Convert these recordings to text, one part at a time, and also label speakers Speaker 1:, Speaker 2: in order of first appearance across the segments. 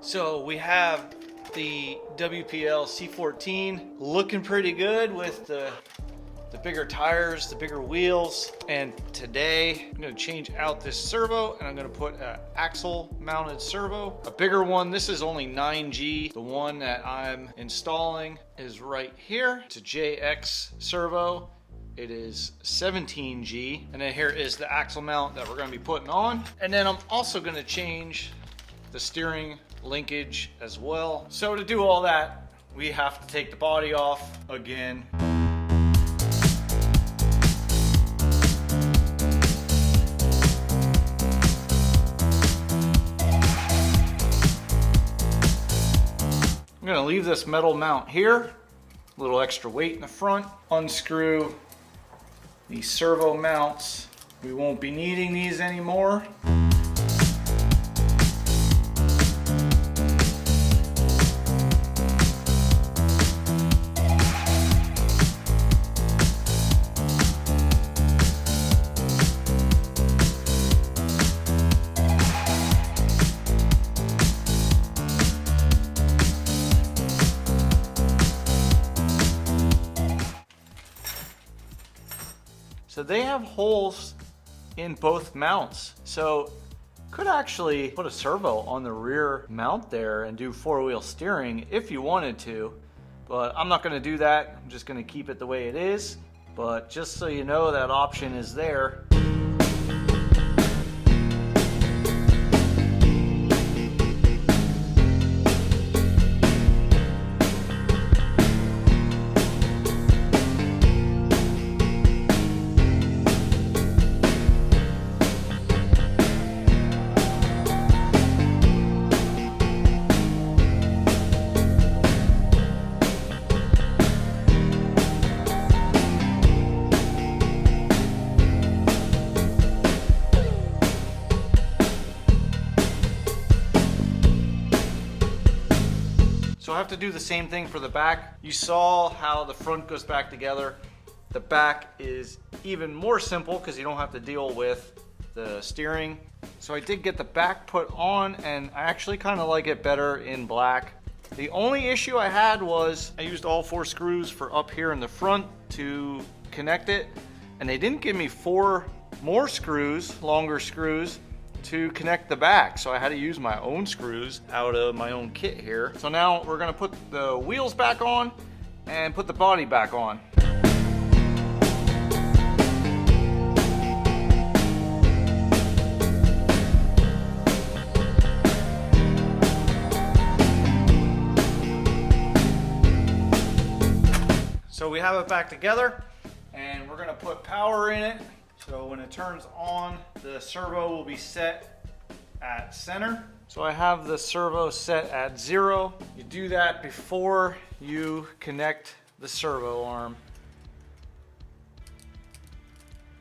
Speaker 1: So we have the WPL C14 looking pretty good with the bigger tires, the bigger wheels. And today I'm gonna change out this servo and I'm gonna put an axle mounted servo, a bigger one. This is only 9G. The one that I'm installing is right here. It's a JX servo. It is 17G. And then here is the axle mount that we're gonna be putting on. And then I'm also gonna change the steering linkage as well. So to do all that, we have to take the body off again. I'm gonna leave this metal mount here, a little extra weight in the front, unscrew these servo mounts. We won't be needing these anymore. So they have holes in both mounts. So could actually put a servo on the rear mount there and do four-wheel steering if you wanted to, but I'm not gonna do that. I'm just gonna keep it the way it is. But just so you know, that option is there. So I have to do the same thing for the back. You saw how the front goes back together. The back is even more simple because you don't have to deal with the steering. So I did get the back put on and I actually kind of like it better in black. The only issue I had was I used all 4 screws for up here in the front to connect it, and they didn't give me 4 more screws, longer screws, to connect the back, so I had to use my own screws out of my own kit here. So now we're gonna put the wheels back on and put the body back on. So we have it back together and we're gonna put power in it. So when it turns on, the servo will be set at center. So I have the servo set at 0. You do that before you connect the servo arm.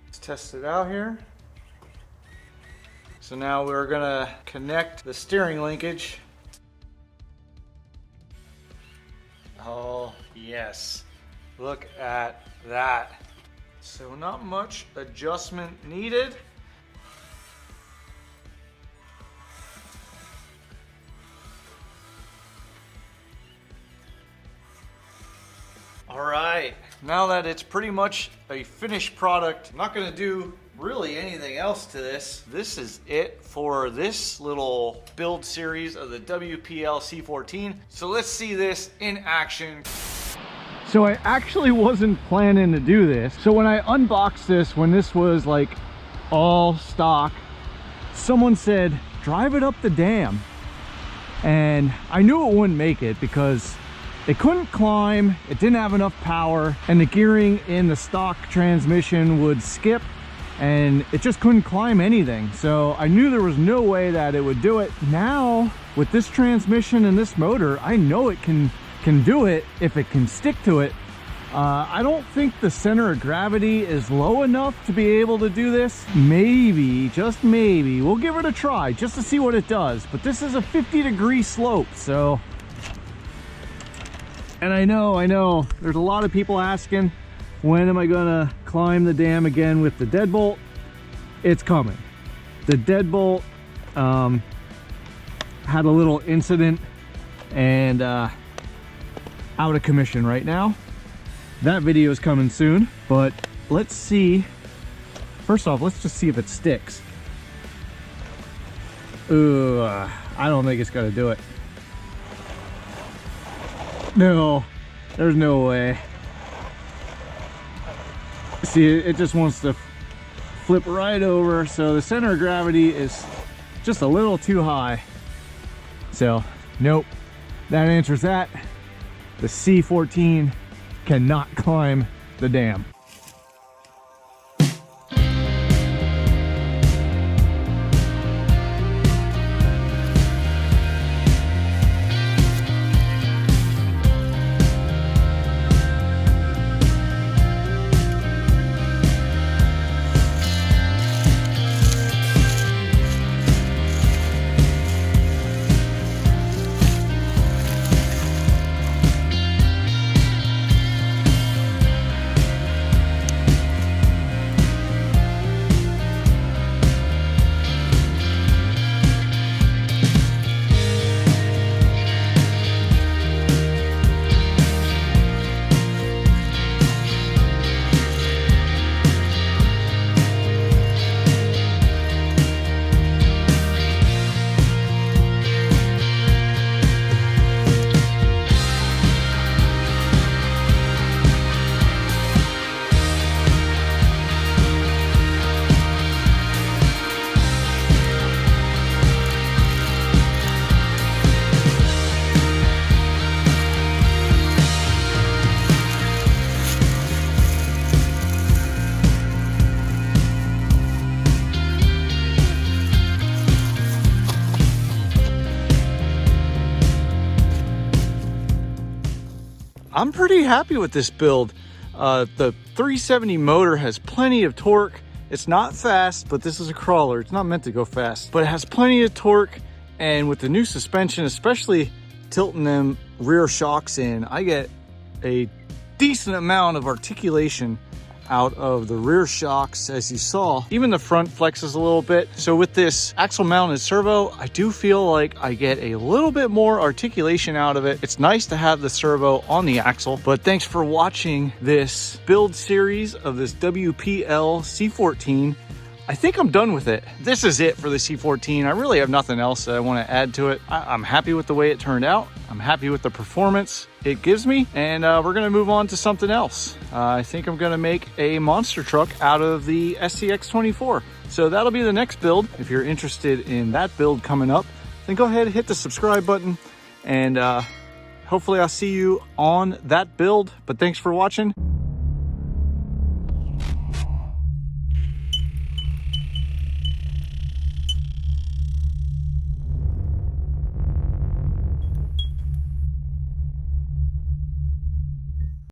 Speaker 1: Let's test it out here. So now we're gonna connect the steering linkage. Oh, yes. Look at that. So not much adjustment needed. All right, now that it's pretty much a finished product, I'm not gonna do really anything else to this. This is it for this little build series of the WPL C14. So let's see this in action. So I actually wasn't planning to do this. So when I unboxed this, when this was like all stock, someone said, drive it up the dam. And I knew it wouldn't make it because it couldn't climb, it didn't have enough power, and the gearing in the stock transmission would skip, and it just couldn't climb anything. So I knew there was no way that it would do it. Now, with this transmission and this motor, I know it can do it if it can stick to it. I don't think the center of gravity is low enough to be able to do this. Maybe, just maybe, we'll give it a try just to see what it does. But this is a 50-degree slope, so. And I know, there's a lot of people asking, when am I gonna climb the dam again with the deadbolt? It's coming. The deadbolt, had a little incident and out of commission right now. That video is coming soon, but let's see. First off, let's just see if it sticks. Ugh, I don't think it's gonna do it. No, there's no way. See, it just wants to flip right over, so the center of gravity is just a little too high. So, nope, that answers that. The C14 cannot climb the dam. I'm pretty happy with this build. The 370 motor has plenty of torque. It's not fast, but this is a crawler. It's not meant to go fast, but it has plenty of torque. And with the new suspension, especially tilting them rear shocks in, I get a decent amount of articulation out of the rear shocks, as you saw. Even the front flexes a little bit. So with this axle mounted servo, I do feel like I get a little bit more articulation out of it. It's nice to have the servo on the axle. But thanks for watching this build series of this WPL C14. I think I'm done with it. This is it for the C14. I really have nothing else that I want to add to it. I'm happy with the way it turned out. I'm happy with the performance it gives me, and we're gonna move on to something else. I think I'm gonna make a monster truck out of the SCX24. So that'll be the next build. If you're interested in that build coming up, then go ahead and hit the subscribe button, and hopefully I'll see you on that build. But thanks for watching.